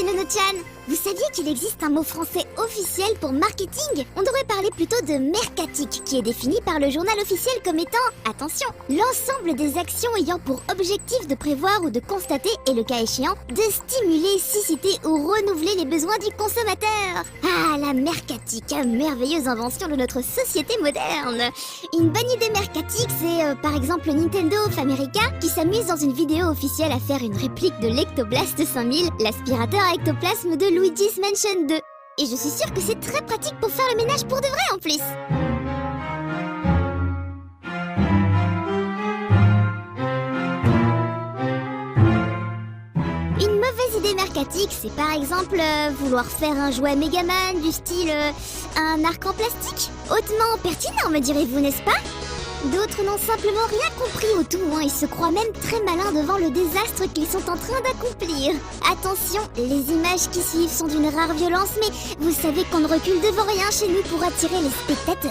Nono-chan! Vous saviez qu'il existe un mot français officiel pour marketing? On devrait parler plutôt de mercatique, qui est défini par le journal officiel comme étant, attention, l'ensemble des actions ayant pour objectif de prévoir ou de constater, et le cas échéant, de stimuler, susciter ou renouveler les besoins du consommateur. Ah, la mercatique, merveilleuse invention de notre société moderne. Une bonne idée mercatique, c'est par exemple Nintendo of America qui s'amuse dans une vidéo officielle à faire une réplique de l'Ectoblast 5000, l'aspirateur à ectoplasme de Luigi's Mansion 2. Et je suis sûre que c'est très pratique pour faire le ménage pour de vrai en plus. Une mauvaise idée mercatique, c'est par exemple vouloir faire un jouet Megaman du style un arc en plastique. Hautement pertinent, me direz-vous, n'est-ce pas? D'autres n'ont simplement rien compris au tout, ils se croient même très malins devant le désastre qu'ils sont en train d'accomplir. Attention, les images qui suivent sont d'une rare violence, mais vous savez qu'on ne recule devant rien chez nous pour attirer les spectateurs.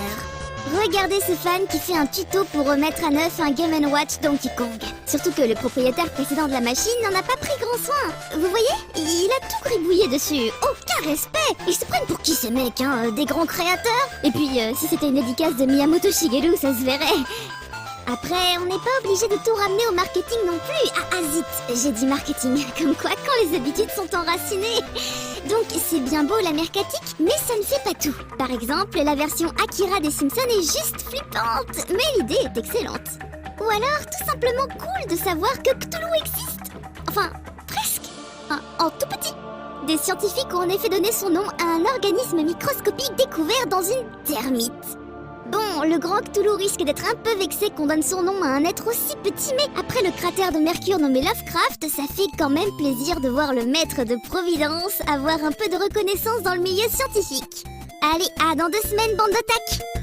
Regardez ce fan qui fait un tuto pour remettre à neuf un Game & Watch Donkey Kong. Surtout que le propriétaire précédent de la machine n'en a pas pris grand soin. Vous voyez, il a tout gribouillé dessus. Aucun respect. Ils se prennent pour qui ces mecs, des grands créateurs? Et puis, si c'était une dédicace de Miyamoto Shigeru, ça se verrait. Après, on n'est pas obligé de tout ramener au marketing non plus. Ah zut, j'ai dit marketing. Comme quoi, quand les habitudes sont enracinées. Donc, c'est bien beau la mercatique, mais ça ne fait pas tout. Par exemple, la version Akira des Simpsons est juste flippante, mais l'idée est excellente. Ou alors, tout simplement cool de savoir que Cthulhu existe. Enfin, presque. En tout petit. Des scientifiques ont en effet donné son nom à un organisme microscopique découvert dans une termite. Bon, le grand Cthulhu risque d'être un peu vexé qu'on donne son nom à un être aussi petit, mais après le cratère de Mercure nommé Lovecraft, ça fait quand même plaisir de voir le maître de Providence avoir un peu de reconnaissance dans le milieu scientifique. Allez, à dans 2 semaines, bande de tac!